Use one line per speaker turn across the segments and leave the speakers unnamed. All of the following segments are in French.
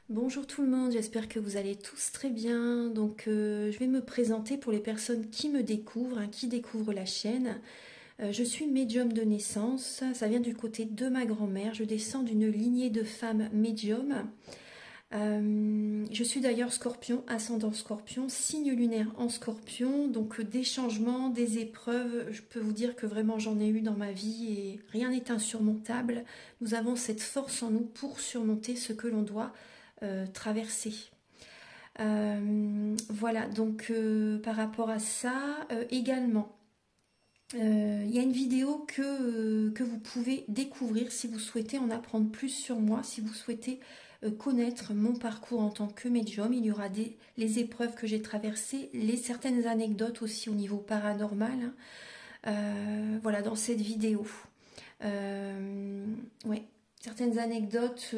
Bonjour tout le monde, j'espère que vous allez tous très bien. Je vais me présenter pour les personnes qui me découvrent, qui découvrent la chaîne. Je suis médium de naissance, ça vient du côté de ma grand-mère. Je descends d'une lignée de femmes médiums. Je suis d'ailleurs scorpion, ascendant scorpion, signe lunaire en scorpion. Donc des changements, des épreuves, je peux vous dire que vraiment j'en ai eu dans ma vie et rien n'est insurmontable. Nous avons cette force en nous pour surmonter ce que l'on doit traverser. Voilà, par rapport à ça, également, il y a une vidéo que vous pouvez découvrir si vous souhaitez en apprendre plus sur moi, si vous souhaitez connaître mon parcours en tant que médium. Il y aura les épreuves que j'ai traversées, certaines anecdotes aussi au niveau paranormal, voilà, dans cette vidéo. Ouais. Certaines anecdotes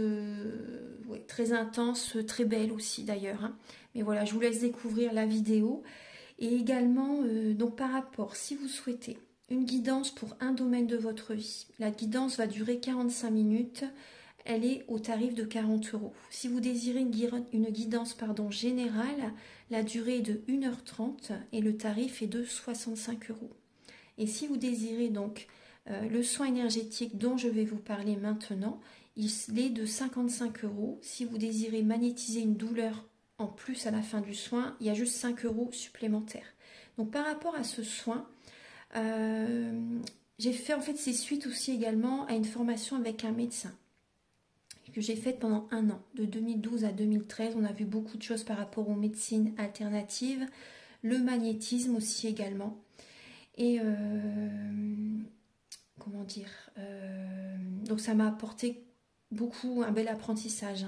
ouais, très intenses, très belles aussi d'ailleurs. Mais voilà, je vous laisse découvrir la vidéo. Et également, donc par rapport, si vous souhaitez une guidance pour un domaine de votre vie, la guidance va durer 45 minutes. Elle est au tarif de 40 €. Si vous désirez une guidance générale, la durée est de 1h30 et le tarif est de 65 €. Et si vous désirez donc le soin énergétique dont je vais vous parler maintenant, il est de 55 €. Si vous désirez magnétiser une douleur en plus à la fin du soin, il y a juste 5 € supplémentaires. Donc par rapport à ce soin, j'ai fait en fait c'est suite aussi également à une formation avec un médecin que j'ai faite pendant un an, de 2012 à 2013. On a vu beaucoup de choses par rapport aux médecines alternatives, le magnétisme aussi également. Et comment dire, donc ça m'a apporté beaucoup, un bel apprentissage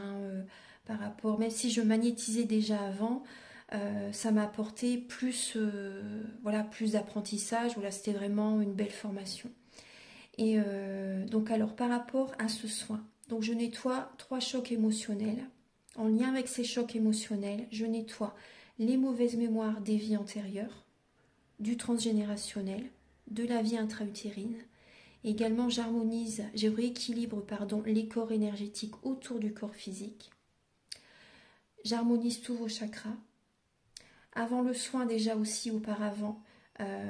par rapport, même si je magnétisais déjà avant, ça m'a apporté plus, voilà, plus d'apprentissage. Voilà, c'était vraiment une belle formation. Et donc alors par rapport à ce soin, donc je nettoie 3 chocs émotionnels. En lien avec ces chocs émotionnels, je nettoie les mauvaises mémoires des vies antérieures, du transgénérationnel, de la vie intra-utérine. Également, je rééquilibre les corps énergétiques autour du corps physique. J'harmonise tous vos chakras. Avant le soin, déjà aussi auparavant,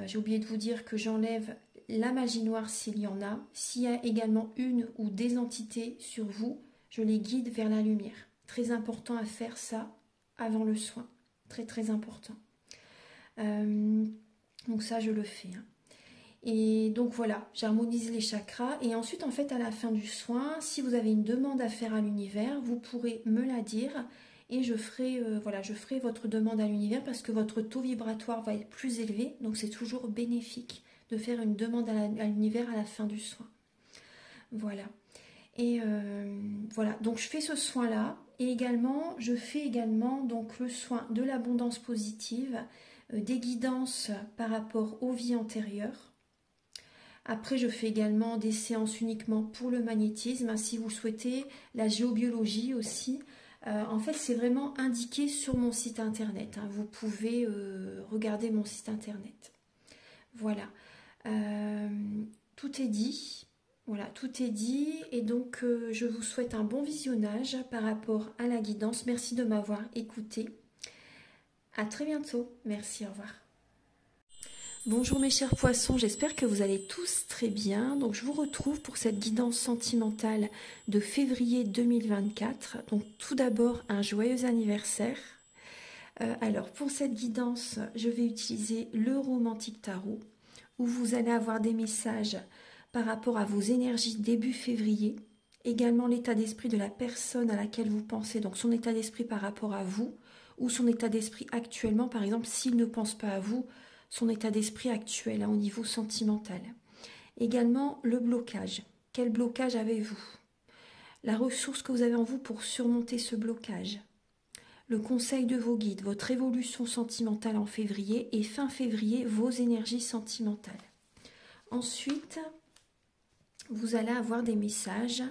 j'ai oublié de vous dire que j'enlève la magie noire s'il y en a. S'il y a également une ou des entités sur vous, je les guide vers la lumière. Très important à faire ça avant le soin. Très très important. Donc ça, je le fais. Et donc voilà, j'harmonise les chakras. Et ensuite, en fait, à la fin du soin, si vous avez une demande à faire à l'univers, vous pourrez me la dire. Et je ferai votre demande à l'univers parce que votre taux vibratoire va être plus élevé. Donc c'est toujours bénéfique de faire une demande à l'univers à la fin du soin. Voilà. Et voilà, donc je fais ce soin-là. Et également, je fais également donc le soin de l'abondance positive, des guidances par rapport aux vies antérieures. Après, je fais également des séances uniquement pour le magnétisme, si vous souhaitez, la géobiologie aussi. En fait, c'est vraiment indiqué sur mon site internet. Vous pouvez regarder mon site internet. Voilà. Tout est dit. Voilà, tout est dit. Et donc, je vous souhaite un bon visionnage par rapport à la guidance. Merci de m'avoir écouté. À très bientôt. Merci, au revoir. Bonjour mes chers poissons, j'espère que vous allez tous très bien. Donc je vous retrouve pour cette guidance sentimentale de février 2024. Donc tout d'abord un joyeux anniversaire. Alors pour cette guidance, je vais utiliser le Romantique Tarot où vous allez avoir des messages par rapport à vos énergies début février. Également l'état d'esprit de la personne à laquelle vous pensez, donc son état d'esprit par rapport à vous ou son état d'esprit actuellement, par exemple s'il ne pense pas à vous, son état d'esprit actuel au niveau sentimental. Également le blocage. Quel blocage avez-vous? La ressource que vous avez en vous pour surmonter ce blocage. Le conseil de vos guides, votre évolution sentimentale en février et fin février, vos énergies sentimentales. Ensuite, vous allez avoir des messages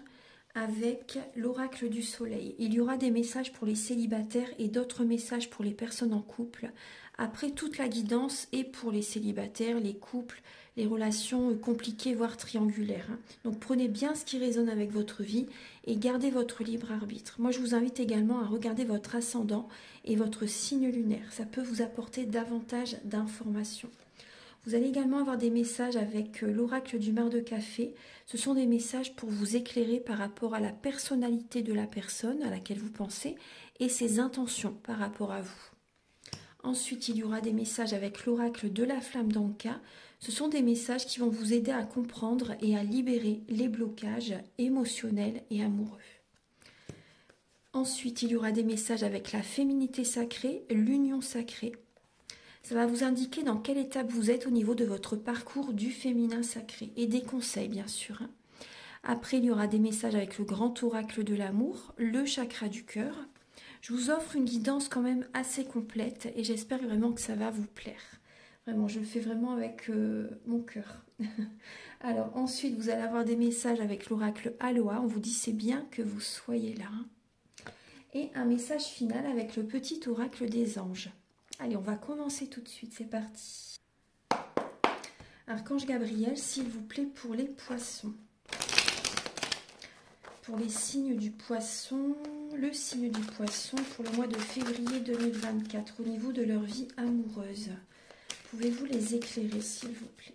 avec l'oracle du soleil. Il y aura des messages pour les célibataires et d'autres messages pour les personnes en couple. Après, toute la guidance est pour les célibataires, les couples, les relations compliquées, voire triangulaires. Hein. Donc prenez bien ce qui résonne avec votre vie et gardez votre libre arbitre. Moi, je vous invite également à regarder votre ascendant et votre signe lunaire. Ça peut vous apporter davantage d'informations. Vous allez également avoir des messages avec l'oracle du mar de café. Ce sont des messages pour vous éclairer par rapport à la personnalité de la personne à laquelle vous pensez et ses intentions par rapport à vous. Ensuite, il y aura des messages avec l'oracle de la flamme d'Anka. Ce sont des messages qui vont vous aider à comprendre et à libérer les blocages émotionnels et amoureux. Ensuite, il y aura des messages avec la féminité sacrée, l'union sacrée. Ça va vous indiquer dans quelle étape vous êtes au niveau de votre parcours du féminin sacré et des conseils, bien sûr. Après, il y aura des messages avec le grand oracle de l'amour, le chakra du cœur. Je vous offre une guidance quand même assez complète et j'espère vraiment que ça va vous plaire. Vraiment, je le fais vraiment avec mon cœur. Alors ensuite, vous allez avoir des messages avec l'oracle Aloha. On vous dit c'est bien que vous soyez là. Et un message final avec le petit oracle des anges. Allez, on va commencer tout de suite, c'est parti. Archange Gabriel, s'il vous plaît, pour les poissons. Pour les signes du poisson, le signe du poisson pour le mois de février 2024, au niveau de leur vie amoureuse. Pouvez-vous les éclairer, s'il vous plaît?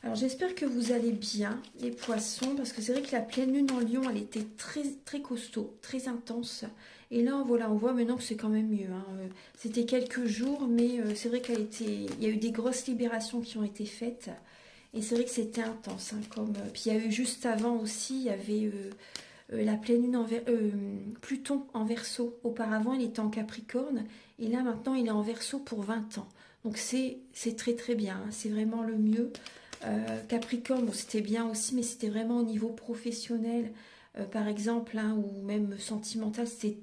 Alors, j'espère que vous allez bien, les poissons, parce que c'est vrai que la pleine lune en Lion, elle était très, très costaud, très intense. Et là, voilà, on voit maintenant que c'est quand même mieux. Hein. C'était quelques jours, mais c'est vrai il y a eu des grosses libérations qui ont été faites. Et c'est vrai que c'était intense. Hein, puis il y a eu juste avant aussi, il y avait la pleine lune Pluton en Verseau. Auparavant, il était en Capricorne. Et là, maintenant, il est en Verseau pour 20 ans. Donc c'est très très bien. Hein, c'est vraiment le mieux. Capricorne, bon, c'était bien aussi, mais c'était vraiment au niveau professionnel, par exemple, hein, ou même sentimental. C'était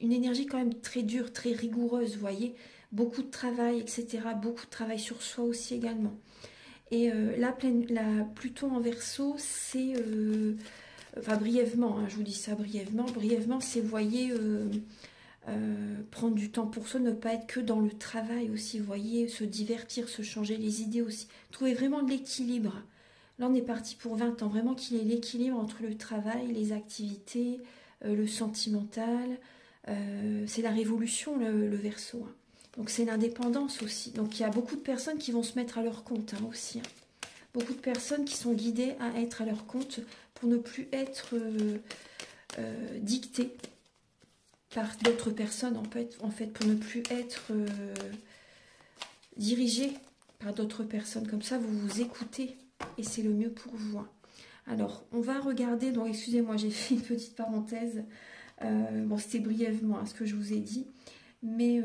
une énergie quand même très dure, très rigoureuse, vous voyez. Beaucoup de travail, etc. Beaucoup de travail sur soi aussi également. Et la Pluton en Verseau, c'est... enfin, brièvement, hein, je vous dis ça brièvement. Brièvement, c'est, vous voyez... prendre du temps pour soi, ne pas être que dans le travail aussi, vous voyez, se divertir, se changer les idées aussi. Trouver vraiment de l'équilibre. Là, on est parti pour 20 ans, vraiment qu'il y ait l'équilibre entre le travail, les activités, le sentimental. C'est la révolution, le Verseau. Hein. Donc, c'est l'indépendance aussi. Donc, il y a beaucoup de personnes qui vont se mettre à leur compte hein, aussi. Hein. Beaucoup de personnes qui sont guidées à être à leur compte pour ne plus être dictées par d'autres personnes, en fait, pour ne plus être dirigé par d'autres personnes. Comme ça, vous vous écoutez et c'est le mieux pour vous. Hein. Alors, on va regarder, donc excusez-moi, j'ai fait une petite parenthèse. Bon, c'était brièvement hein, ce que je vous ai dit. Mais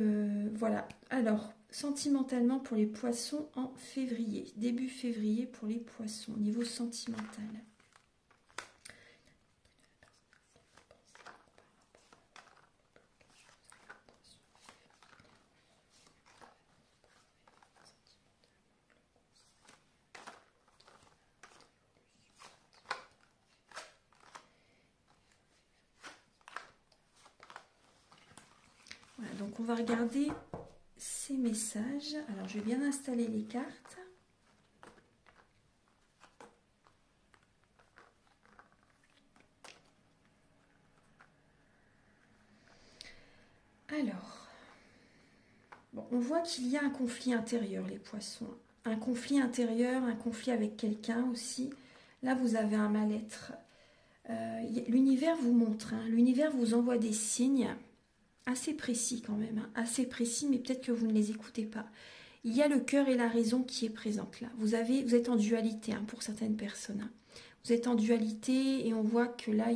voilà. Alors, sentimentalement pour les poissons en février. Début février pour les poissons, au niveau sentimental. Voilà, donc on va regarder ces messages. Alors, je vais bien installer les cartes. Alors, bon, on voit qu'il y a un conflit intérieur, les poissons. Un conflit intérieur, un conflit avec quelqu'un aussi. Là, vous avez un mal-être. L'univers vous montre, hein, l'univers vous envoie des signes assez précis quand même, hein, assez précis, mais peut-être que vous ne les écoutez pas. Il y a le cœur et la raison qui est présente là. Vous êtes en dualité hein, pour certaines personnes. Hein. Vous êtes en dualité et on voit que là,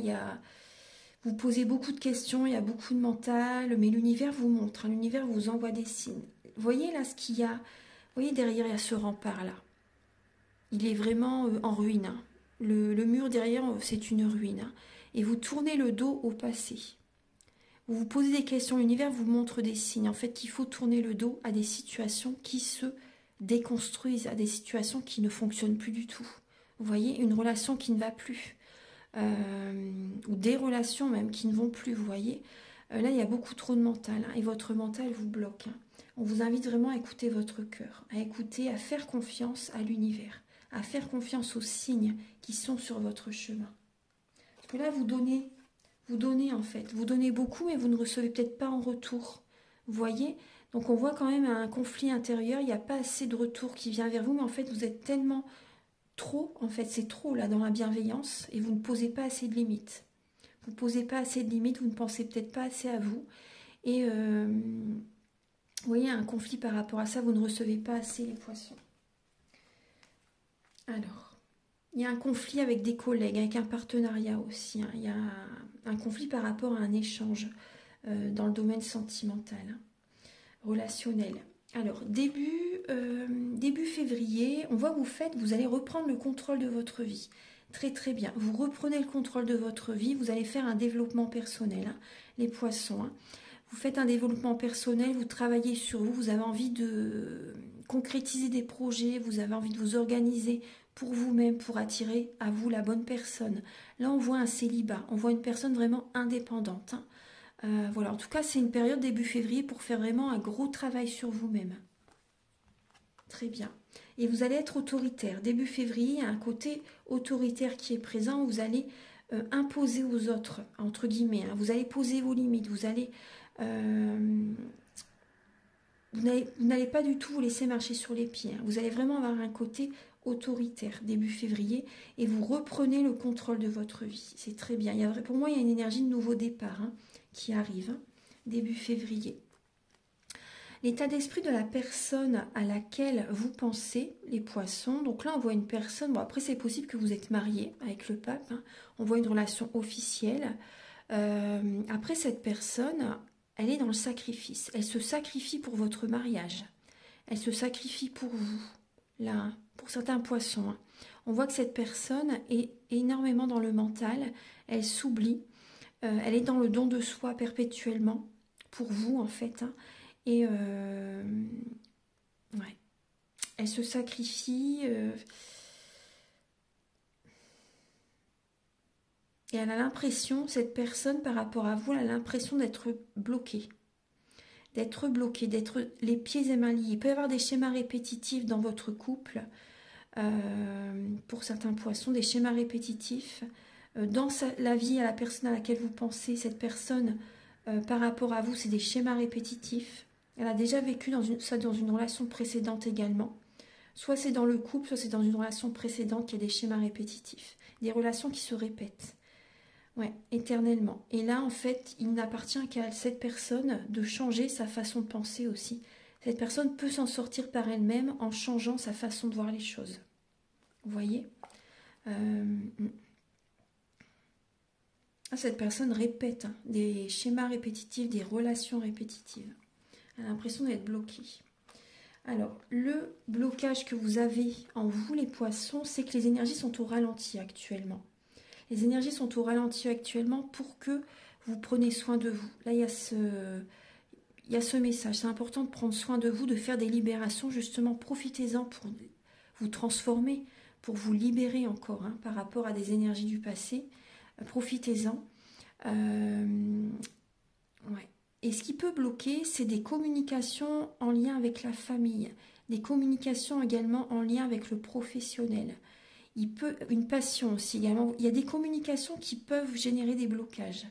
vous posez beaucoup de questions, il y a beaucoup de mental, mais l'univers vous montre, hein, l'univers vous envoie des signes. Vous voyez là ce qu'il y a, vous voyez derrière, il y a ce rempart là. Il est vraiment en ruine. Hein. Le mur derrière, c'est une ruine. Hein. Et vous tournez le dos au passé. Vous vous posez des questions, l'univers vous montre des signes. En fait, qu'il faut tourner le dos à des situations qui se déconstruisent, à des situations qui ne fonctionnent plus du tout. Vous voyez, une relation qui ne va plus. Ou des relations même qui ne vont plus, vous voyez. Là, il y a beaucoup trop de mental. Hein, et votre mental vous bloque. Hein. On vous invite vraiment à écouter votre cœur, à écouter, à faire confiance à l'univers, à faire confiance aux signes qui sont sur votre chemin. Parce que là, vous donnez en fait, vous donnez beaucoup, mais vous ne recevez peut-être pas en retour. Vous voyez? Donc on voit quand même un conflit intérieur, il n'y a pas assez de retour qui vient vers vous, mais en fait, vous êtes tellement trop, en fait, c'est trop là dans la bienveillance, et vous ne posez pas assez de limites. Vous ne posez pas assez de limites, vous ne pensez peut-être pas assez à vous. Et vous voyez, un conflit par rapport à ça, vous ne recevez pas assez les poissons. Alors, il y a un conflit avec des collègues, avec un partenariat aussi. Hein. Il y a un conflit par rapport à un échange dans le domaine sentimental, hein, relationnel. Alors, début février, on voit que vous allez reprendre le contrôle de votre vie. Très très bien. Vous reprenez le contrôle de votre vie, vous allez faire un développement personnel, hein, les poissons. Hein. Vous faites un développement personnel, vous travaillez sur vous, vous avez envie de concrétiser des projets, vous avez envie de vous organiser pour vous-même, pour attirer à vous la bonne personne. Là, on voit un célibat, on voit une personne vraiment indépendante. Hein. Voilà, en tout cas, c'est une période début février pour faire vraiment un gros travail sur vous-même. Très bien. Et vous allez être autoritaire. Début février, il y a un côté autoritaire qui est présent. Vous allez imposer aux autres, entre guillemets. Hein. Vous allez poser vos limites. Vous n'allez pas du tout vous laisser marcher sur les pieds. Hein. Vous allez vraiment avoir un côté autoritaire début février et vous reprenez le contrôle de votre vie. C'est très bien. Pour moi, il y a une énergie de nouveau départ hein, qui arrive hein, début février. L'état d'esprit de la personne à laquelle vous pensez, les poissons. Donc là, on voit une personne. Bon, après, c'est possible que vous êtes marié avec le pape. Hein. On voit une relation officielle. Après, cette personne, elle est dans le sacrifice. Elle se sacrifie pour votre mariage. Elle se sacrifie pour vous. Là, hein, pour certains poissons. Hein. On voit que cette personne est énormément dans le mental. Elle s'oublie. Elle est dans le don de soi perpétuellement. Pour vous, en fait. Hein. Et ouais, elle se sacrifie et elle a l'impression, cette personne par rapport à vous, elle a l'impression d'être bloquée, d'être les pieds et mains liés. Il peut y avoir des schémas répétitifs dans votre couple, pour certains poissons, des schémas répétitifs. Dans la vie, à la personne à laquelle vous pensez, cette personne par rapport à vous, c'est des schémas répétitifs. Elle a déjà vécu ça dans une relation précédente également. Soit c'est dans le couple, soit c'est dans une relation précédente qu'il y a des schémas répétitifs. Des relations qui se répètent. Ouais, éternellement. Et là, en fait, il n'appartient qu'à cette personne de changer sa façon de penser aussi. Cette personne peut s'en sortir par elle-même en changeant sa façon de voir les choses. Vous voyez cette personne répète hein, des schémas répétitifs, des relations répétitives. Elle a l'impression d'être bloquée. Alors, le blocage que vous avez en vous, les poissons, c'est que les énergies sont au ralenti actuellement. Les énergies sont au ralenti actuellement pour que vous preniez soin de vous. Là, il y a ce message. C'est important de prendre soin de vous, de faire des libérations. Justement, profitez-en pour vous transformer, pour vous libérer encore hein, par rapport à des énergies du passé. Profitez-en. Ouais. Et ce qui peut bloquer, c'est des communications en lien avec la famille, des communications également en lien avec le professionnel. Une passion aussi également. Il y a des communications qui peuvent générer des blocages.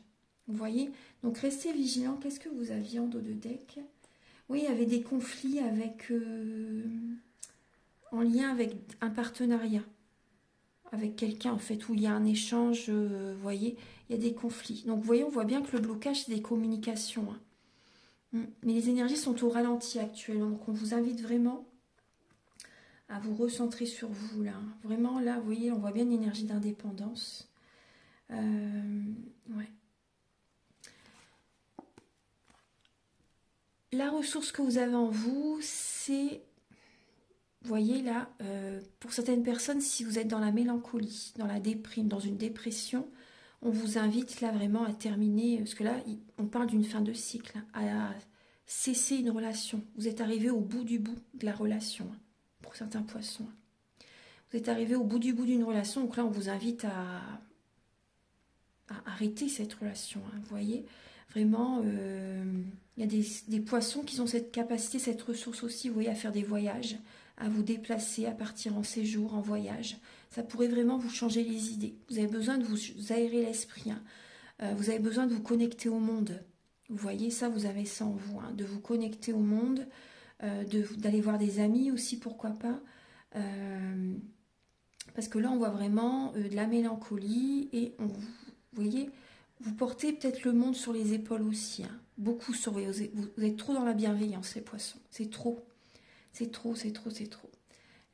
Vous voyez? Donc restez vigilants. Qu'est-ce que vous aviez en dos de deck? Oui, il y avait des conflits en lien avec un partenariat. Avec quelqu'un en fait, où il y a un échange, vous voyez, il y a des conflits. Donc vous voyez, on voit bien que le blocage, c'est des communications. Hein. Mais les énergies sont au ralenti actuellement. Donc on vous invite vraiment à vous recentrer sur vous là. Vraiment là, vous voyez, on voit bien une énergie d'indépendance. Ouais. La ressource que vous avez en vous, c'est, vous voyez là, pour certaines personnes, si vous êtes dans la mélancolie, dans la déprime, dans une dépression, on vous invite là vraiment à terminer, parce que là, on parle d'une fin de cycle, à cesser une relation. Vous êtes arrivé au bout du bout de la relation, hein, pour certains poissons. Vous êtes arrivé au bout du bout d'une relation, donc là, on vous invite à arrêter cette relation, hein, vous voyez. Vraiment, il y a des poissons qui ont cette capacité, cette ressource aussi, vous voyez, à faire des voyages, à vous déplacer, à partir en séjour, en voyage. Ça pourrait vraiment vous changer les idées. Vous avez besoin de vous aérer l'esprit, hein. Vous avez besoin de vous connecter au monde. Vous voyez, ça, vous avez ça en vous, hein, de vous connecter au monde, d'aller voir des amis aussi, pourquoi pas. Parce que là, on voit vraiment de la mélancolie et vous voyez, vous portez peut-être le monde sur les épaules aussi, hein. Beaucoup sur vous êtes trop dans la bienveillance, les poissons. C'est trop, c'est trop, c'est trop, c'est trop.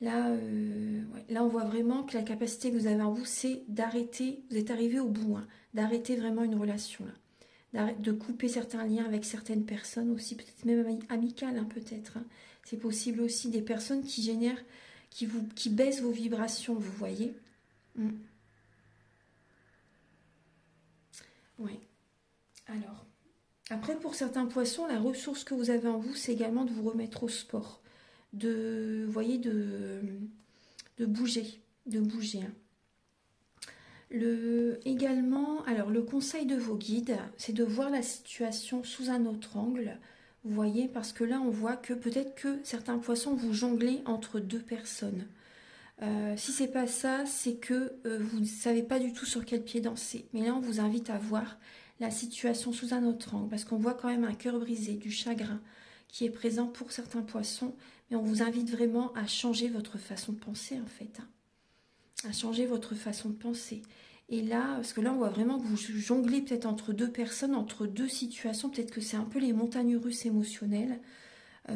Là, ouais, là, on voit vraiment que la capacité que vous avez en vous, c'est d'arrêter, vous êtes arrivé au bout, hein, d'arrêter vraiment une relation, là. De couper certains liens avec certaines personnes aussi, peut-être même amicales, hein, peut-être, hein. C'est possible aussi des personnes qui génèrent, qui baissent vos vibrations, vous voyez. Mm. Ouais. Alors, après, pour certains poissons, la ressource que vous avez en vous, c'est également de vous remettre au sport, vous voyez, de bouger, hein. Également, alors le conseil de vos guides, c'est de voir la situation sous un autre angle. Vous voyez, parce que là, on voit que peut-être que certains poissons vous jonglez entre deux personnes. Si c'est pas ça, c'est que vous ne savez pas du tout sur quel pied danser. Mais là, on vous invite à voir la situation sous un autre angle, parce qu'on voit quand même un cœur brisé, du chagrin qui est présent pour certains poissons. Mais on vous invite vraiment à changer votre façon de penser, en fait, hein. À changer votre façon de penser. Et là, parce que là, on voit vraiment que vous jonglez peut-être entre deux personnes, entre deux situations. Peut-être que c'est un peu les montagnes russes émotionnelles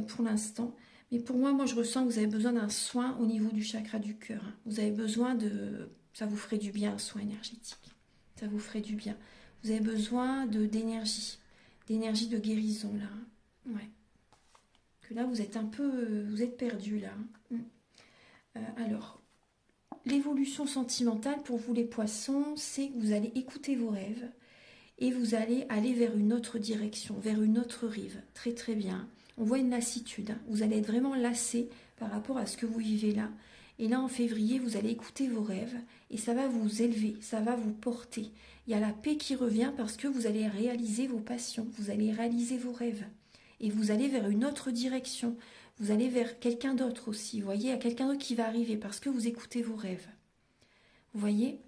pour l'instant. Mais pour moi, je ressens que vous avez besoin d'un soin au niveau du chakra du cœur, hein. Vous avez besoin de... Ça vous ferait du bien, un soin énergétique. Ça vous ferait du bien. Vous avez besoin d'énergie de guérison, là, hein. Ouais. Que là, vous êtes un peu... Vous êtes perdu, là, hein. Alors... L'évolution sentimentale pour vous les poissons, c'est que vous allez écouter vos rêves et vous allez aller vers une autre direction, vers une autre rive. Très très bien. On voit une lassitude, hein. Vous allez être vraiment lassé par rapport à ce que vous vivez là. Et là en février, vous allez écouter vos rêves et ça va vous élever, ça va vous porter. Il y a la paix qui revient parce que vous allez réaliser vos passions, vous allez réaliser vos rêves. Et vous allez vers une autre direction. Vous allez vers quelqu'un d'autre aussi. Vous voyez, il y a quelqu'un d'autre qui va arriver parce que vous écoutez vos rêves. Vous voyez?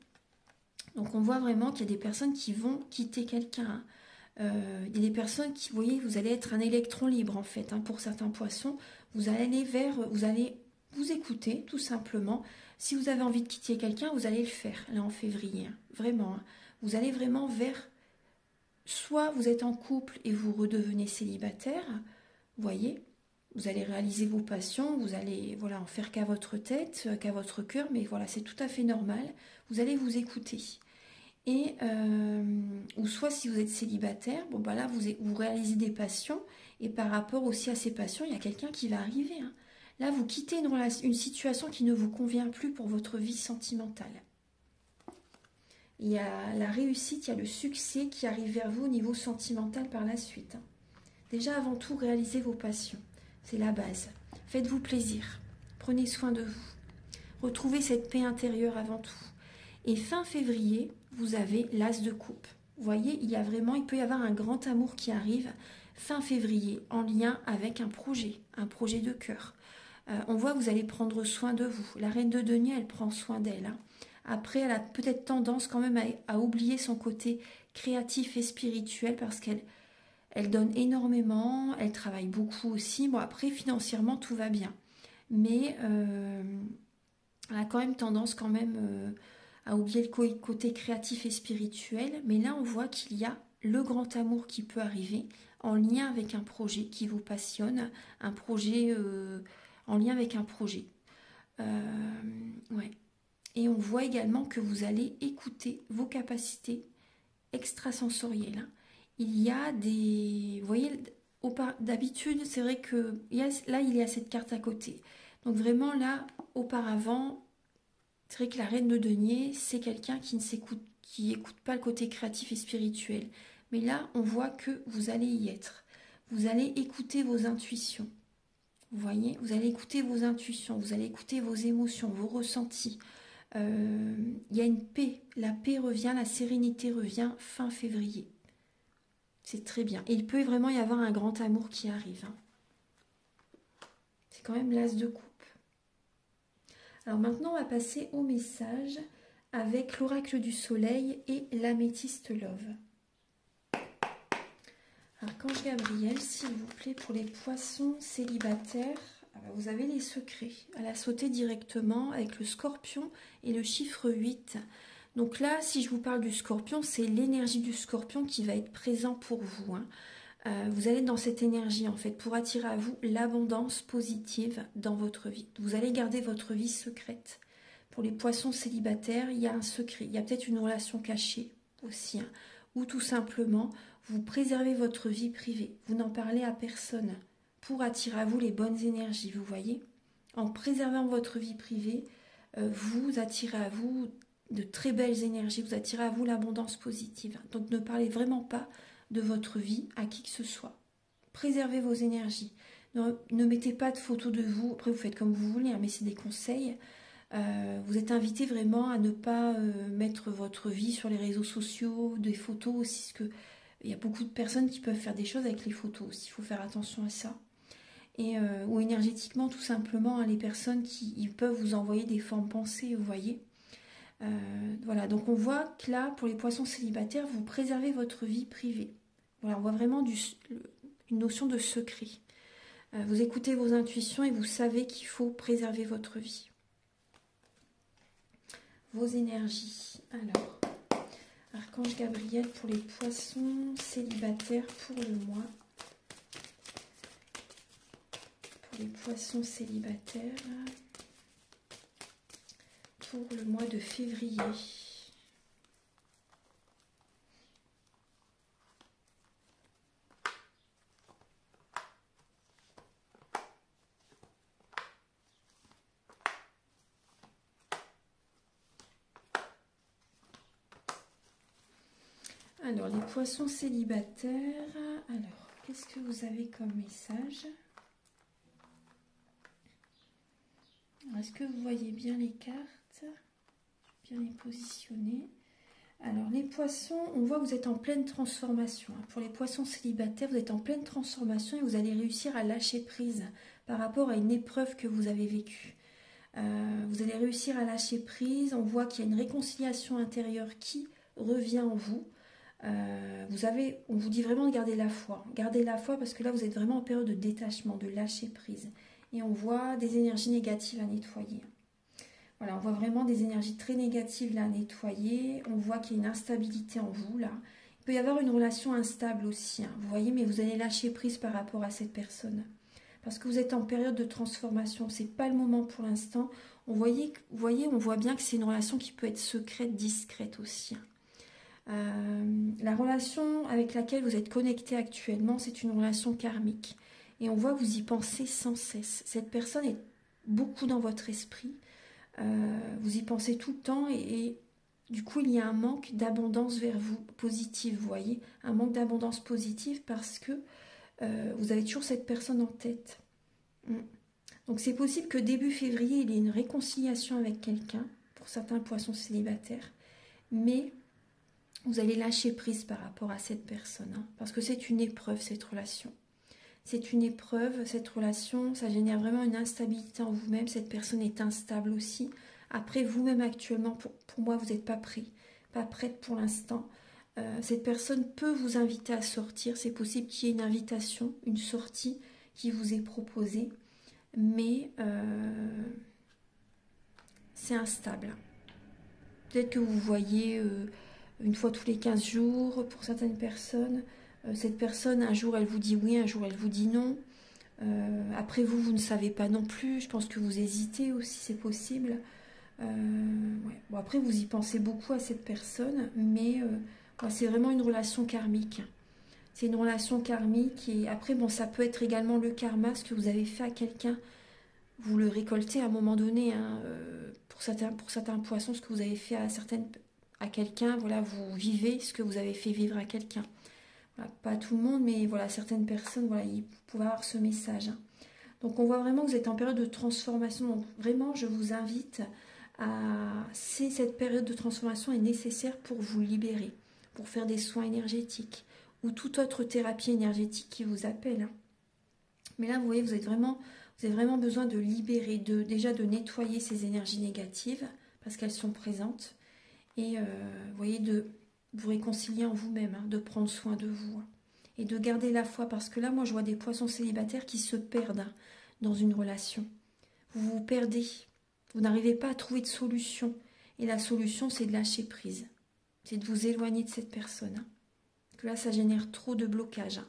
Donc on voit vraiment qu'il y a des personnes qui vont quitter quelqu'un. Il y a des personnes qui, vous voyez, vous allez être un électron libre en fait, hein, pour certains poissons. Vous allez vous écouter tout simplement. Si vous avez envie de quitter quelqu'un, vous allez le faire là en février, hein, vraiment, hein. Vous allez vraiment vers... Soit vous êtes en couple et vous redevenez célibataire, vous voyez, vous allez réaliser vos passions, vous allez voilà, en faire qu'à votre tête, qu'à votre cœur, mais voilà, c'est tout à fait normal. Vous allez vous écouter. Et, ou soit si vous êtes célibataire, bon bah là vous réalisez des passions, et par rapport aussi à ces passions, il y a quelqu'un qui va arriver, hein. Là, vous quittez une situation qui ne vous convient plus pour votre vie sentimentale. Il y a la réussite, il y a le succès qui arrive vers vous au niveau sentimental par la suite, hein. Déjà, avant tout, réalisez vos passions. C'est la base. Faites-vous plaisir. Prenez soin de vous. Retrouvez cette paix intérieure avant tout. Et fin février, vous avez l'as de coupe. Vous voyez, il peut y avoir un grand amour qui arrive fin février en lien avec un projet de cœur. On voit que vous allez prendre soin de vous. La reine de denier, elle prend soin d'elle, hein. Après, elle a peut-être tendance quand même à oublier son côté créatif et spirituel parce qu'elle donne énormément, elle travaille beaucoup aussi. Bon, après, financièrement, tout va bien. Mais elle a quand même tendance à oublier le côté créatif et spirituel. Mais là, on voit qu'il y a le grand amour qui peut arriver en lien avec un projet qui vous passionne, un projet en lien avec un projet. Ouais. Et on voit également que vous allez écouter vos capacités extrasensorielles, hein. Il y a des... Vous voyez, d'habitude, c'est vrai que là, il y a cette carte à côté. Donc vraiment, là, auparavant, c'est vrai que la reine de denier, c'est quelqu'un qui écoute pas le côté créatif et spirituel. Mais là, on voit que vous allez y être. Vous allez écouter vos intuitions. Vous voyez, vous allez écouter vos intuitions, vous allez écouter vos émotions, vos ressentis. Il y a une paix. La paix revient, la sérénité revient fin février. C'est très bien. Et il peut vraiment y avoir un grand amour qui arrive. Hein. C'est quand même l'as de coupe. Alors maintenant, on va passer au message avec l'oracle du soleil et l'améthyste love. Archange Gabriel, s'il vous plaît, pour les poissons célibataires, vous avez les secrets. Elle a sauté directement avec le scorpion et le chiffre 8. Donc là, si je vous parle du scorpion, c'est l'énergie du scorpion qui va être présent pour vous. Hein. Vous allez être dans cette énergie, en fait, pour attirer à vous l'abondance positive dans votre vie. Vous allez garder votre vie secrète. Pour les poissons célibataires, il y a un secret. Il y a peut-être une relation cachée aussi. Hein, ou tout simplement, vous préservez votre vie privée. Vous n'en parlez à personne pour attirer à vous les bonnes énergies, vous voyez. En préservant votre vie privée, vous attirez à vous de très belles énergies. Vous attirez à vous l'abondance positive. Donc ne parlez vraiment pas de votre vie à qui que ce soit. Préservez vos énergies. Ne mettez pas de photos de vous. Après, vous faites comme vous voulez, hein, mais c'est des conseils. Vous êtes invité vraiment à ne pas mettre votre vie sur les réseaux sociaux, des photos aussi, parce que il y a beaucoup de personnes qui peuvent faire des choses avec les photos aussi. Il faut faire attention à ça. Et, ou énergétiquement, tout simplement, hein, les personnes qui ils peuvent vous envoyer des formes pensées, vous voyez. Voilà, donc on voit que là, pour les poissons célibataires, vous préservez votre vie privée. Voilà, on voit vraiment une notion de secret. Vous écoutez vos intuitions et vous savez qu'il faut préserver votre vie. Vos énergies. Alors, Archange Gabriel pour les poissons célibataires pour le mois. Pour les poissons célibataires pour le mois de février. Alors, les poissons célibataires. Alors, qu'est-ce que vous avez comme message? Est-ce que vous voyez bien les cartes? Bien les positionner. Alors, les poissons, on voit que vous êtes en pleine transformation. Pour les poissons célibataires, vous êtes en pleine transformation et vous allez réussir à lâcher prise par rapport à une épreuve que vous avez vécue. Vous allez réussir à lâcher prise. On voit qu'il y a une réconciliation intérieure qui revient en vous. On vous dit vraiment de garder la foi. Gardez la foi parce que là, vous êtes vraiment en période de détachement, de lâcher prise. Et on voit des énergies négatives à nettoyer. Voilà, on voit vraiment des énergies très négatives là à nettoyer. On voit qu'il y a une instabilité en vous là. Il peut y avoir une relation instable aussi, hein, vous voyez, mais vous allez lâcher prise par rapport à cette personne. Parce que vous êtes en période de transformation. C'est pas le moment pour l'instant. On voit bien que c'est une relation qui peut être secrète, discrète aussi. Hein. La relation avec laquelle vous êtes connecté actuellement, c'est une relation karmique. Et on voit que vous y pensez sans cesse. Cette personne est beaucoup dans votre esprit. Vous y pensez tout le temps et du coup, il y a un manque d'abondance vers vous, positive, vous voyez. Un manque d'abondance positive parce que vous avez toujours cette personne en tête. Donc, c'est possible que début février, il y ait une réconciliation avec quelqu'un, pour certains poissons célibataires. Mais vous allez lâcher prise par rapport à cette personne, hein, parce que c'est une épreuve, cette relation. C'est une épreuve, cette relation, ça génère vraiment une instabilité en vous-même. Cette personne est instable aussi. Après, vous-même actuellement, pour moi, vous n'êtes pas prêt, pas prête pour l'instant. Cette personne peut vous inviter à sortir. C'est possible qu'il y ait une invitation, une sortie qui vous est proposée. Mais c'est instable. Peut-être que vous voyez une fois tous les 15 jours pour certaines personnes. Cette personne, un jour, elle vous dit oui, un jour, elle vous dit non. Après, vous ne savez pas non plus. Je pense que vous hésitez aussi, c'est possible. Ouais. Bon, après, vous y pensez beaucoup à cette personne, mais c'est vraiment une relation karmique. C'est une relation karmique et après, bon, ça peut être également le karma, ce que vous avez fait à quelqu'un. Vous le récoltez à un moment donné, hein, pour certains poissons, ce que vous avez fait à quelqu'un, voilà, vous vivez ce que vous avez fait vivre à quelqu'un. Voilà, pas tout le monde, mais voilà, certaines personnes, voilà, ils pouvaient avoir ce message. Hein. Donc on voit vraiment que vous êtes en période de transformation. Donc vraiment, je vous invite si cette période de transformation est nécessaire pour vous libérer, pour faire des soins énergétiques, ou toute autre thérapie énergétique qui vous appelle, hein. Mais là, vous voyez, vous avez vraiment besoin de libérer, déjà de nettoyer ces énergies négatives, parce qu'elles sont présentes. Et vous voyez, de vous réconcilier en vous-même, hein, de prendre soin de vous. Hein, et de garder la foi, parce que là, moi, je vois des poissons célibataires qui se perdent, hein, dans une relation. Vous vous perdez. Vous n'arrivez pas à trouver de solution. Et la solution, c'est de lâcher prise. C'est de vous éloigner de cette personne. Hein. Parce que là, ça génère trop de blocages. Hein.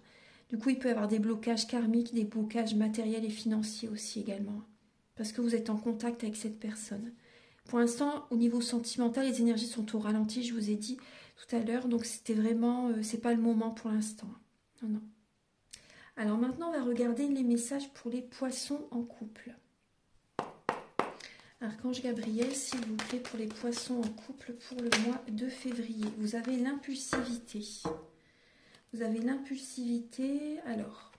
Du coup, il peut y avoir des blocages karmiques, des blocages matériels et financiers aussi également. Parce que vous êtes en contact avec cette personne. Pour l'instant, au niveau sentimental, les énergies sont au ralenti, je vous ai dit tout à l'heure. Donc, c'était vraiment, c'est pas le moment pour l'instant. Non, non. Alors maintenant, on va regarder les messages pour les poissons en couple. Archange Gabriel, s'il vous plaît, pour les poissons en couple pour le mois de février. Vous avez l'impulsivité. Vous avez l'impulsivité. Alors,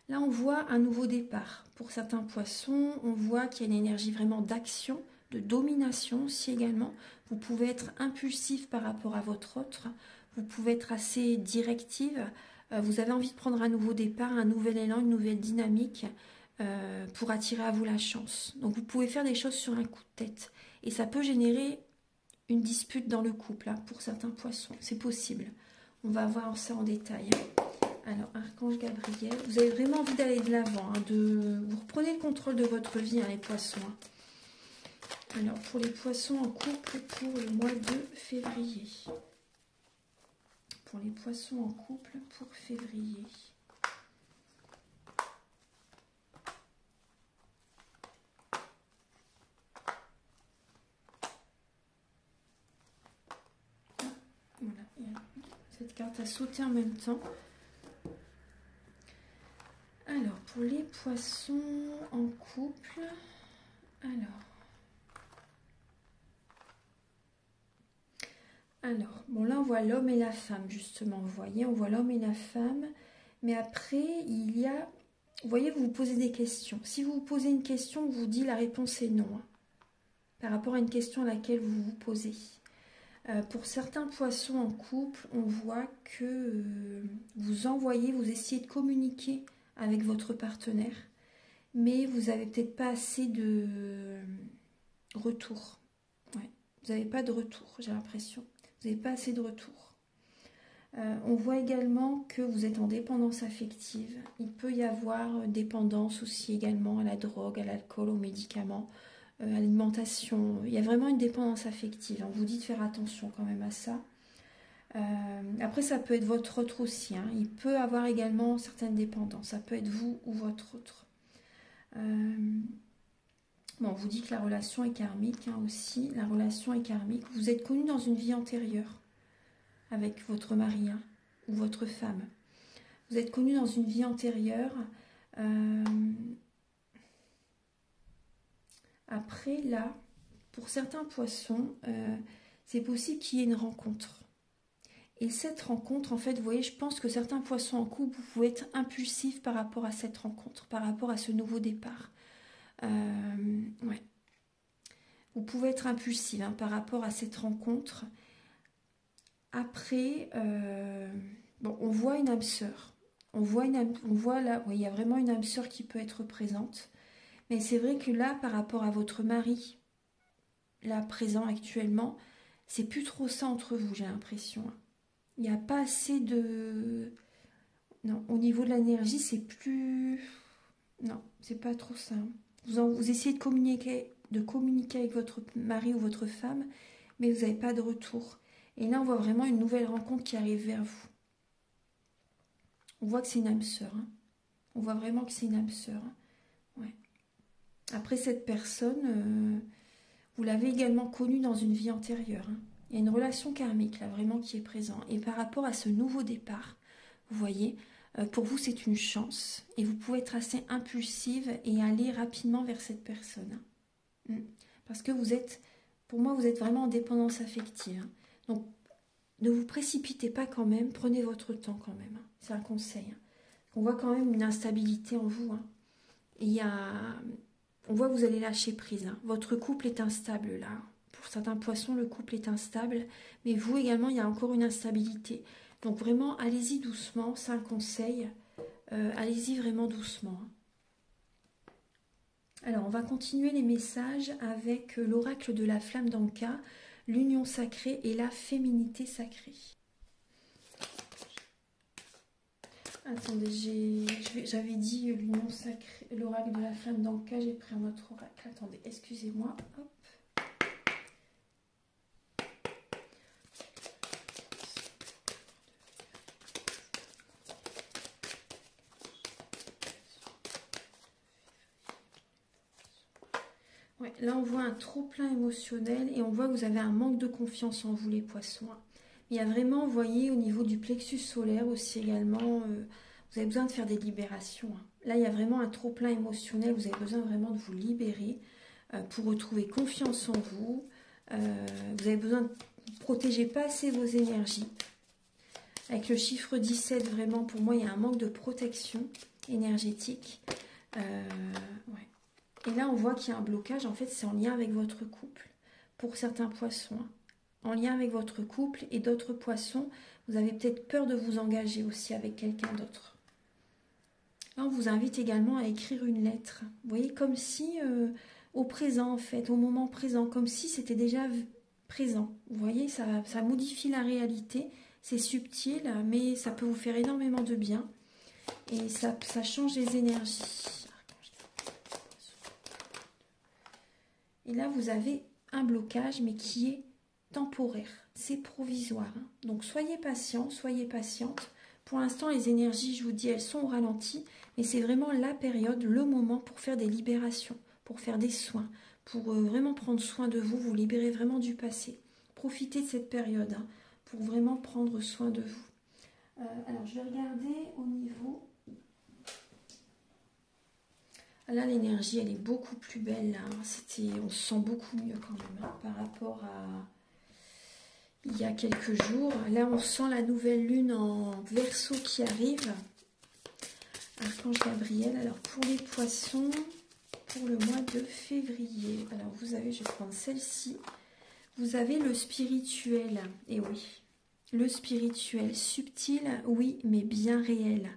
là, on voit un nouveau départ. Pour certains poissons, on voit qu'il y a une énergie vraiment d'action, de domination aussi également. Vous pouvez être impulsif par rapport à votre autre. Vous pouvez être assez directive. Vous avez envie de prendre un nouveau départ, un nouvel élan, une nouvelle dynamique pour attirer à vous la chance. Donc, vous pouvez faire des choses sur un coup de tête. Et ça peut générer une dispute dans le couple, hein, pour certains poissons. C'est possible. On va voir ça en détail. Alors, Archange Gabriel, vous avez vraiment envie d'aller de l'avant. Hein, vous reprenez le contrôle de votre vie, hein, les poissons. Hein. Alors, pour les poissons en couple pour le mois de février. Pour les poissons en couple pour février. Voilà, cette carte a sauté en même temps. Alors, pour les poissons en couple, alors, bon là on voit l'homme et la femme justement, vous voyez, on voit l'homme et la femme, mais après il y a, vous voyez, vous vous posez des questions. Si vous vous posez une question, on vous dit la réponse est non, hein, par rapport à une question à laquelle vous vous posez. Pour certains poissons en couple, on voit que vous essayez de communiquer avec votre partenaire, mais vous n'avez peut-être pas assez de retour. Ouais. Vous n'avez pas de retour, j'ai l'impression. Vous n'avez pas assez de retour. On voit également que vous êtes en dépendance affective. Il peut y avoir dépendance aussi également à la drogue, à l'alcool, aux médicaments, à l'alimentation. Il y a vraiment une dépendance affective. On vous dit de faire attention quand même à ça. Après, ça peut être votre autre aussi. Hein. Il peut avoir également certaines dépendances. Ça peut être vous ou votre autre. Bon, on vous dit que la relation est karmique, hein, aussi. La relation est karmique. Vous êtes connu dans une vie antérieure avec votre mari, hein, ou votre femme. Vous êtes connu dans une vie antérieure. Après, là, pour certains poissons, c'est possible qu'il y ait une rencontre. Et cette rencontre, en fait, vous voyez, je pense que certains poissons en couple, vous pouvez être impulsif par rapport à cette rencontre, par rapport à ce nouveau départ. Ouais. Vous pouvez être impulsif, hein, par rapport à cette rencontre. Après, bon, on voit une âme sœur. On voit là, ouais, il y a vraiment une âme sœur qui peut être présente. Mais c'est vrai que là, par rapport à votre mari, là, présent actuellement, c'est plus trop ça entre vous, j'ai l'impression. Il n'y a pas assez de... Non, au niveau de l'énergie, c'est plus... Non, c'est pas trop ça. Vous essayez de communiquer avec votre mari ou votre femme, mais vous n'avez pas de retour. Et là, on voit vraiment une nouvelle rencontre qui arrive vers vous. On voit que c'est une âme sœur. Hein. On voit vraiment que c'est une âme sœur. Hein. Ouais. Après, cette personne, vous l'avez également connue dans une vie antérieure. Hein. Il y a une relation karmique, là, vraiment, qui est présente. Et par rapport à ce nouveau départ, vous voyez, pour vous, c'est une chance. Et vous pouvez être assez impulsive et aller rapidement vers cette personne. Hein. Parce que vous êtes, pour moi, vous êtes vraiment en dépendance affective. Hein. Donc, ne vous précipitez pas quand même. Prenez votre temps quand même. Hein. C'est un conseil. Hein. On voit quand même une instabilité en vous. Hein. Et on voit que vous allez lâcher prise. Hein. Votre couple est instable là. Pour certains poissons, le couple est instable. Mais vous également, il y a encore une instabilité. Donc vraiment, allez-y doucement, c'est un conseil. Allez-y vraiment doucement. Alors, on va continuer les messages avec l'oracle de la flamme d'Anka, l'union sacrée et la féminité sacrée. Attendez, j'avais dit l'union sacrée, l'oracle de la flamme d'Anka, j'ai pris un autre oracle. Attendez, excusez-moi. Hop. Ouais, là, on voit un trop-plein émotionnel et on voit que vous avez un manque de confiance en vous, les poissons. Il y a vraiment, vous voyez, au niveau du plexus solaire aussi également, vous avez besoin de faire des libérations. Là, il y a vraiment un trop-plein émotionnel, vous avez besoin vraiment de vous libérer pour retrouver confiance en vous. Vous avez besoin de protéger pas assez vos énergies. Avec le chiffre 17, vraiment, pour moi, il y a un manque de protection énergétique. Ouais. Et là, on voit qu'il y a un blocage. En fait, c'est en lien avec votre couple. Pour certains poissons, en lien avec votre couple et d'autres poissons, vous avez peut-être peur de vous engager aussi avec quelqu'un d'autre. Là, on vous invite également à écrire une lettre. Vous voyez, comme si, au présent, en fait, au moment présent, comme si c'était déjà présent. Vous voyez, ça modifie la réalité. C'est subtil, mais ça peut vous faire énormément de bien. Et ça change les énergies. Et là, vous avez un blocage, mais qui est temporaire. C'est provisoire. Donc, soyez patient, soyez patiente. Pour l'instant, les énergies, je vous dis, elles sont au ralenti. Mais c'est vraiment la période, le moment pour faire des libérations, pour faire des soins, pour vraiment prendre soin de vous, vous libérer vraiment du passé. Profitez de cette période pour vraiment prendre soin de vous. Alors, je vais regarder au niveau... Là, l'énergie, elle est beaucoup plus belle. Là. On se sent beaucoup mieux quand même par rapport à il y a quelques jours. Là, on sent la nouvelle lune en Verseau qui arrive. Archange Gabriel. Alors, pour les poissons, pour le mois de février. Alors, vous avez, je vais prendre celle-ci. Vous avez le spirituel. Et oui, le spirituel subtil, oui, mais bien réel.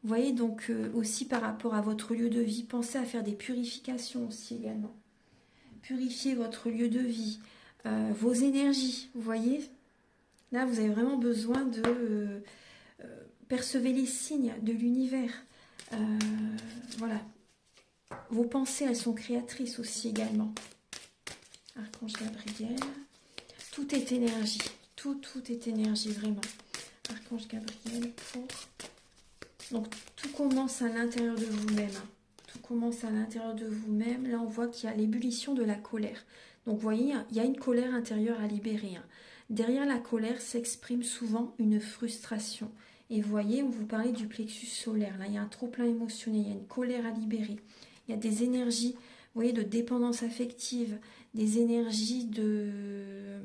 Vous voyez, donc aussi par rapport à votre lieu de vie, pensez à faire des purifications aussi également. Purifiez votre lieu de vie, vos énergies, vous voyez. Là, vous avez vraiment besoin de percevoir les signes de l'univers. Voilà. Vos pensées, elles sont créatrices aussi également. Archange Gabriel. Tout est énergie. Tout est énergie, vraiment. Archange Gabriel pour... Donc, tout commence à l'intérieur de vous-même. Tout commence à l'intérieur de vous-même. Là, on voit qu'il y a l'ébullition de la colère. Donc, vous voyez, il y a une colère intérieure à libérer. Derrière la colère s'exprime souvent une frustration. Et vous voyez, on vous parlait du plexus solaire. Là, il y a un trop-plein émotionnel, il y a une colère à libérer. Il y a des énergies, vous voyez, de dépendance affective, des énergies de...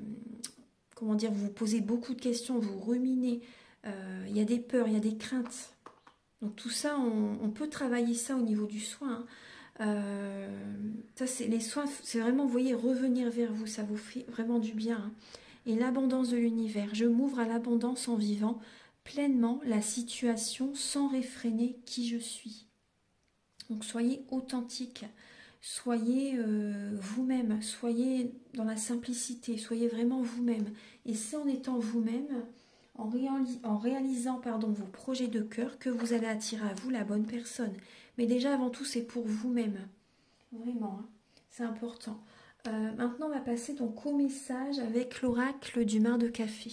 Comment dire, vous vous posez beaucoup de questions, vous ruminez. Il y a des peurs, il y a des craintes. Donc tout ça, on peut travailler ça au niveau du soin. Ça, c'est les soins, c'est vraiment, vous voyez, revenir vers vous, ça vous fait vraiment du bien. Et l'abondance de l'univers. Je m'ouvre à l'abondance en vivant pleinement la situation sans réfréner qui je suis. Donc soyez authentique, soyez vous-même, soyez dans la simplicité, soyez vraiment vous-même. Et c'est en étant vous-même, en réalisant vos projets de cœur, que vous allez attirer à vous la bonne personne. Mais déjà, avant tout, c'est pour vous-même. Vraiment, c'est important. Maintenant, on va passer donc au message avec l'oracle du mar de café.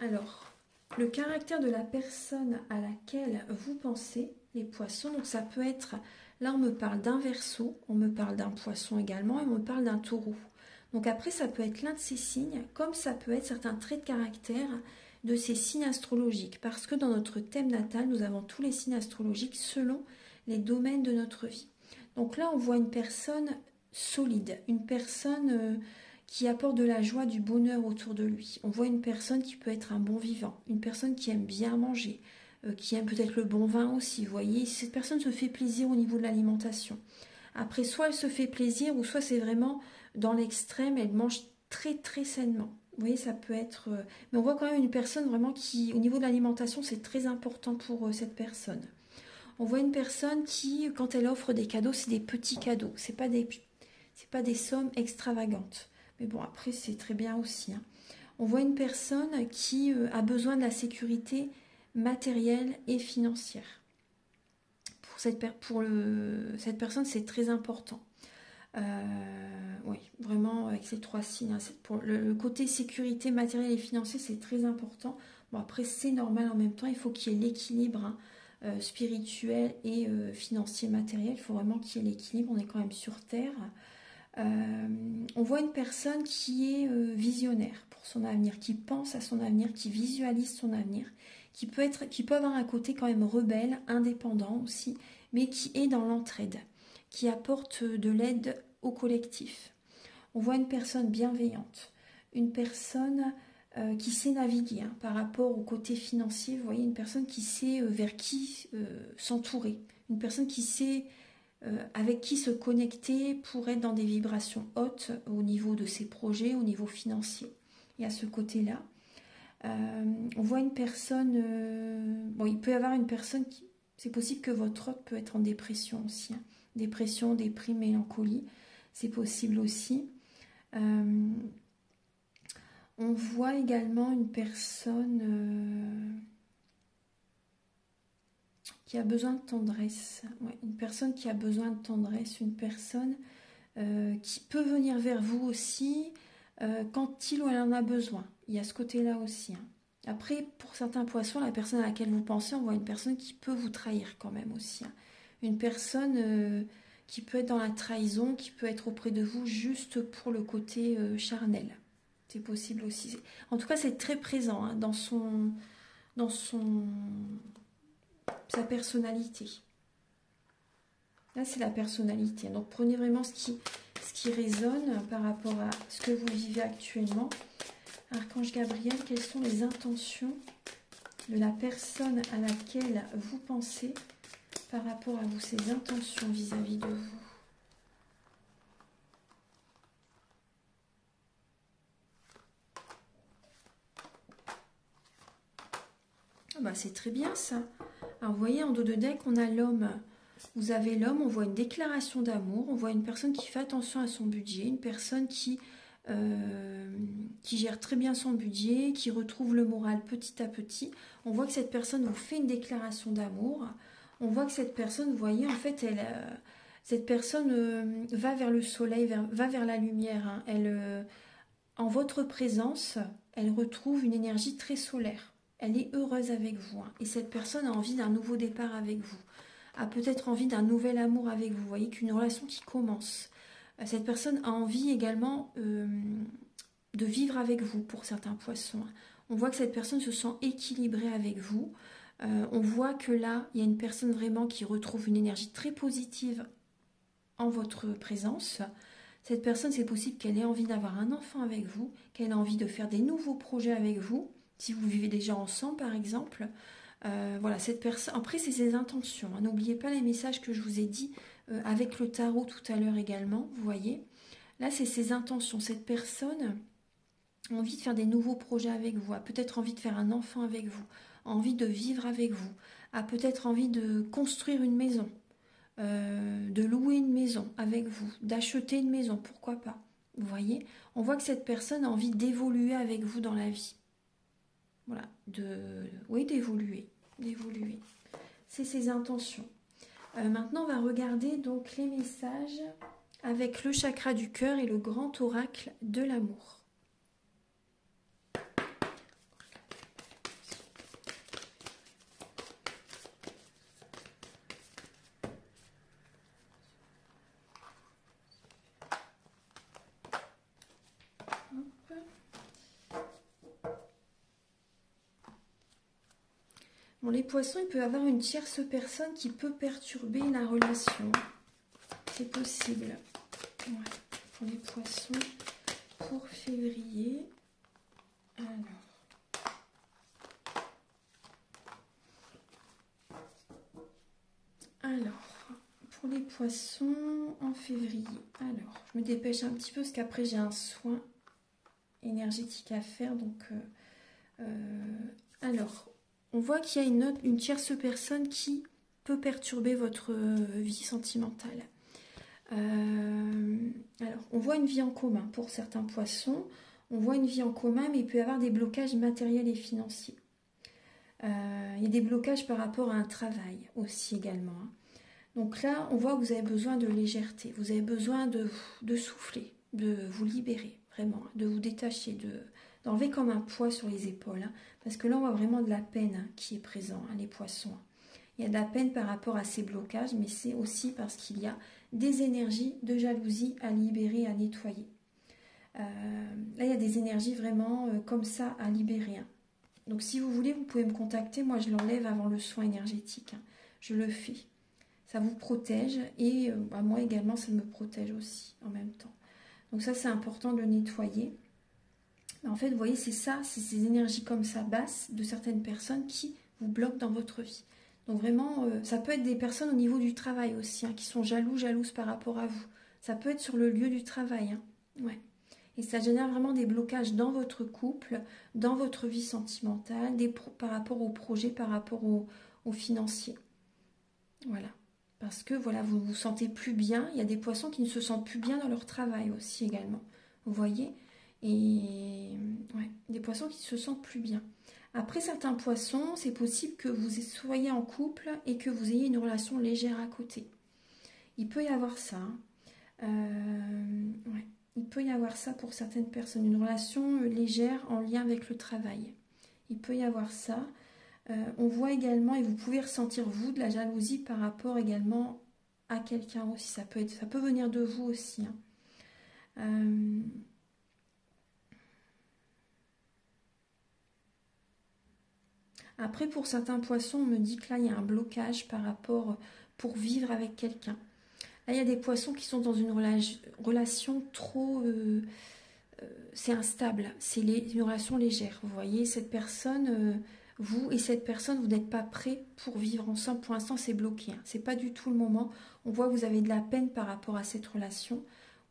Alors, le caractère de la personne à laquelle vous pensez, les poissons, donc ça peut être, là on me parle d'un Verseau, on me parle d'un poisson également, et on me parle d'un taureau. Donc après, ça peut être l'un de ces signes, comme ça peut être certains traits de caractère de ces signes astrologiques. Parce que dans notre thème natal, nous avons tous les signes astrologiques selon les domaines de notre vie. Donc là, on voit une personne solide, une personne qui apporte de la joie, du bonheur autour de lui. On voit une personne qui peut être un bon vivant, une personne qui aime bien manger, qui aime peut-être le bon vin aussi. Vous voyez, cette personne se fait plaisir au niveau de l'alimentation. Après, soit elle se fait plaisir, ou soit c'est vraiment dans l'extrême, elle mange très très sainement. Vous voyez, ça peut être... mais on voit quand même une personne vraiment qui, au niveau de l'alimentation, c'est très important pour cette personne. On voit une personne qui, quand elle offre des cadeaux, c'est des petits cadeaux. C'est pas des sommes extravagantes. Mais bon, après, c'est très bien aussi. Hein. On voit une personne qui a besoin de la sécurité matérielle et financière. Pour cette personne, c'est très important. Oui, vraiment, avec ces 3 signes. Hein, pour le côté sécurité matérielle et financière, c'est très important. Bon, après, c'est normal en même temps. Il faut qu'il y ait l'équilibre spirituel et financier matériel. Il faut vraiment qu'il y ait l'équilibre. On est quand même sur Terre. On voit une personne qui est visionnaire pour son avenir, qui pense à son avenir, qui visualise son avenir, qui peut avoir un côté quand même rebelle, indépendant aussi, mais qui est dans l'entraide, qui apporte de l'aide au collectif. On voit une personne bienveillante, une personne qui sait naviguer hein, par rapport au côté financier. Vous voyez, une personne qui sait vers qui s'entourer, une personne qui sait avec qui se connecter pour être dans des vibrations hautes au niveau de ses projets, au niveau financier. Et à ce côté-là, on voit une personne... bon, il peut y avoir une personne qui... C'est possible que votre hôte peut être en dépression aussi. Hein. Dépression, déprime, mélancolie. C'est possible aussi. On voit également une personne... qui a besoin de tendresse. Ouais, une personne qui a besoin de tendresse, une personne qui peut venir vers vous aussi quand il ou elle en a besoin. Il y a ce côté-là aussi. Hein. Après, pour certains poissons, la personne à laquelle vous pensez, on voit une personne qui peut vous trahir quand même aussi. Hein. Une personne qui peut être dans la trahison, qui peut être auprès de vous juste pour le côté charnel. C'est possible aussi. En tout cas, c'est très présent hein, dans sa personnalité. Là, c'est la personnalité. Donc, prenez vraiment ce qui résonne par rapport à ce que vous vivez actuellement. Archange Gabriel, quelles sont les intentions de la personne à laquelle vous pensez par rapport à vous, ses intentions vis-à-vis de vous? Ah bah, c'est très bien ça. Alors, vous voyez, en dos de deck, on a l'homme. Vous avez l'homme, on voit une déclaration d'amour, on voit une personne qui fait attention à son budget, une personne qui gère très bien son budget, qui retrouve le moral petit à petit. On voit que cette personne vous fait une déclaration d'amour. On voit que cette personne, vous voyez, en fait, cette personne va vers le soleil, va vers la lumière. Hein. En votre présence, elle retrouve une énergie très solaire. Elle est heureuse avec vous. Hein. Et cette personne a envie d'un nouveau départ avec vous. A peut-être envie d'un nouvel amour avec vous. Vous voyez qu'une relation qui commence. Cette personne a envie également de vivre avec vous pour certains poissons. On voit que cette personne se sent équilibrée avec vous. On voit que là, il y a une personne vraiment qui retrouve une énergie très positive en votre présence. Cette personne, c'est possible qu'elle ait envie d'avoir un enfant avec vous, qu'elle ait envie de faire des nouveaux projets avec vous, si vous vivez déjà ensemble par exemple. Voilà, cette personne. Après, c'est ses intentions. Hein. N'oubliez pas les messages que je vous ai dit avec le tarot tout à l'heure également. Vous voyez, là, c'est ses intentions. Cette personne a envie de faire des nouveaux projets avec vous, a peut-être envie de faire un enfant avec vous, a envie de vivre avec vous, a peut-être envie de construire une maison, de louer une maison avec vous, d'acheter une maison, pourquoi pas. Vous voyez, on voit que cette personne a envie d'évoluer avec vous dans la vie. Voilà, d'évoluer. C'est ses intentions. Maintenant, on va regarder donc les messages avec le chakra du cœur et le grand oracle de l'amour. Bon, les poissons, il peut y avoir une tierce personne qui peut perturber la relation. C'est possible. Ouais. Pour les poissons, pour février. Alors. Poissons en février. Alors, je me dépêche un petit peu parce qu'après j'ai un soin énergétique à faire. Donc, alors, on voit qu'il y a une tierce personne qui peut perturber votre vie sentimentale. Alors, on voit une vie en commun pour certains poissons. On voit une vie en commun, mais il peut y avoir des blocages matériels et financiers. Il y a des blocages par rapport à un travail aussi également. Hein. Donc là, on voit que vous avez besoin de légèreté. Vous avez besoin de souffler, de vous libérer, vraiment, de vous détacher, d'enlever comme un poids sur les épaules. Hein, parce que là, on voit vraiment de la peine hein, qui est présent, hein, les poissons. Hein. Il y a de la peine par rapport à ces blocages, mais c'est aussi parce qu'il y a des énergies de jalousie à libérer, à nettoyer. Là, il y a des énergies vraiment comme ça à libérer. Hein. Donc, si vous voulez, vous pouvez me contacter. Moi, je l'enlève avant le soin énergétique. Hein. Je le fais. Ça vous protège et moi également, ça me protège aussi en même temps. Donc, ça, c'est important de le nettoyer. Mais en fait, vous voyez, c'est ça, c'est ces énergies comme ça, basses, de certaines personnes qui vous bloquent dans votre vie. Donc vraiment, ça peut être des personnes au niveau du travail aussi, hein, qui sont jalouses par rapport à vous. Ça peut être sur le lieu du travail. Hein. Ouais. Et ça génère vraiment des blocages dans votre couple, dans votre vie sentimentale, par rapport au projet, par rapport au financier. Voilà. Parce que voilà, vous vous sentez plus bien. Il y a des poissons qui ne se sentent plus bien dans leur travail aussi également. Vous voyez? Et ouais, des poissons qui se sentent plus bien. Après certains poissons, c'est possible que vous soyez en couple et que vous ayez une relation légère à côté. Il peut y avoir ça. Ouais. Il peut y avoir ça pour certaines personnes. Une relation légère en lien avec le travail. Il peut y avoir ça. On voit également, et vous pouvez ressentir vous, de la jalousie par rapport également à quelqu'un aussi. Ça peut venir de vous aussi. Hein. Après, pour certains poissons, on me dit que là, il y a un blocage par rapport pour vivre avec quelqu'un. Là, il y a des poissons qui sont dans une relation trop... c'est instable, c'est une relation légère. Vous voyez, cette personne, vous et cette personne, vous n'êtes pas prêts pour vivre ensemble. Pour l'instant, c'est bloqué. Hein. C'est pas du tout le moment. On voit que vous avez de la peine par rapport à cette relation.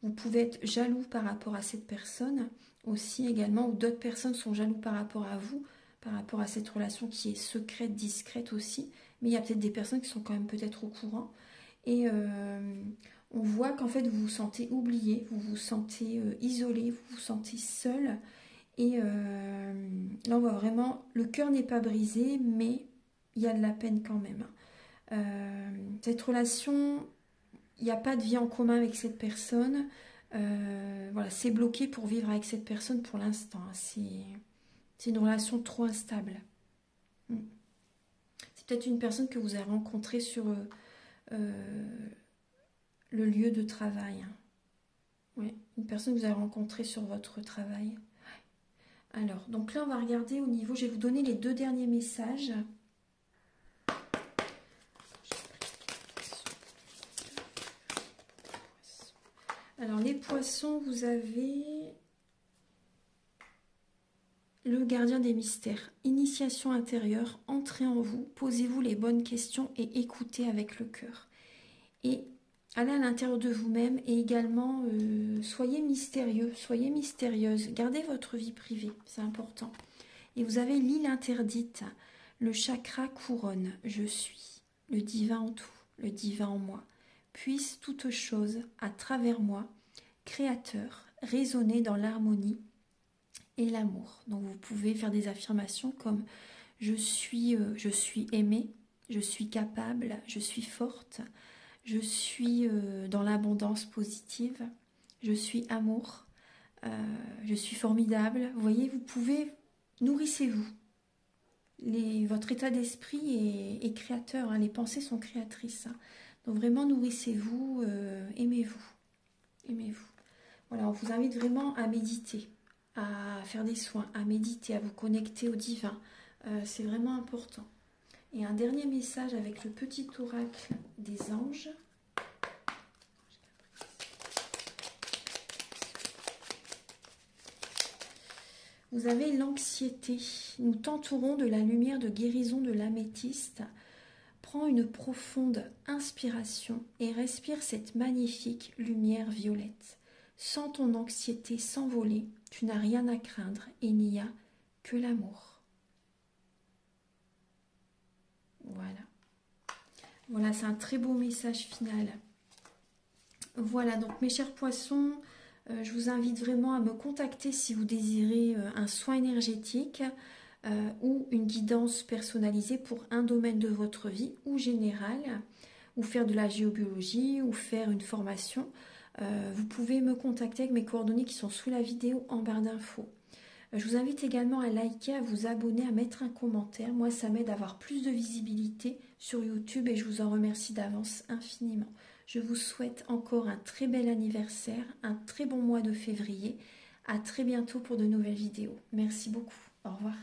Vous pouvez être jaloux par rapport à cette personne aussi également, ou d'autres personnes sont jaloux par rapport à vous, par rapport à cette relation qui est secrète, discrète aussi. Mais il y a peut-être des personnes qui sont quand même peut-être au courant. Et on voit qu'en fait, vous vous sentez oublié, vous vous sentez isolé, vous vous sentez seul. Et là, on voit vraiment, le cœur n'est pas brisé, mais il y a de la peine quand même. Cette relation, il n'y a pas de vie en commun avec cette personne. Voilà, c'est bloqué pour vivre avec cette personne pour l'instant. C'est une relation trop instable. C'est peut-être une personne que vous avez rencontrée sur le lieu de travail. Hein. Oui, une personne que vous avez rencontrée sur votre travail. Alors, donc là, on va regarder au niveau... Je vais vous donner les 2 derniers messages. Alors, les poissons, vous avez le gardien des mystères. Initiation intérieure, entrez en vous, posez-vous les bonnes questions et écoutez avec le cœur. Et allez à l'intérieur de vous-même et également soyez mystérieux, soyez mystérieuse. Gardez votre vie privée, c'est important. Et vous avez l'île interdite, le chakra couronne. Je suis, le divin en tout, le divin en moi. Puisse toute chose à travers moi, créateur, résonner dans l'harmonie et l'amour. Donc vous pouvez faire des affirmations comme je suis aimée, je suis capable, je suis forte, je suis dans l'abondance positive, je suis amour, je suis formidable. Vous voyez, vous pouvez, nourrissez-vous. Votre état d'esprit est créateur, hein, les pensées sont créatrices. Hein. Donc vraiment, nourrissez-vous, aimez-vous. Aimez-vous. Voilà, on vous invite vraiment à méditer, à faire des soins, à méditer, à vous connecter au divin. C'est vraiment important. Et un dernier message avec le petit oracle des anges. Vous avez l'anxiété. Nous t'entourons de la lumière de guérison de l'améthyste Prends une profonde inspiration et respire cette magnifique lumière violette. Sens ton anxiété s'envoler, tu n'as rien à craindre, il n'y a que l'amour. Voilà. Voilà, c'est un très beau message final. Voilà, donc mes chers poissons, je vous invite vraiment à me contacter si vous désirez un soin énergétique ou une guidance personnalisée pour un domaine de votre vie ou général, ou faire de la géobiologie ou faire une formation. Vous pouvez me contacter avec mes coordonnées qui sont sous la vidéo en barre d'infos. Je vous invite également à liker, à vous abonner, à mettre un commentaire. Moi, ça m'aide à avoir plus de visibilité sur YouTube et je vous en remercie d'avance infiniment. Je vous souhaite encore un très bel anniversaire, un très bon mois de février. À très bientôt pour de nouvelles vidéos. Merci beaucoup. Au revoir.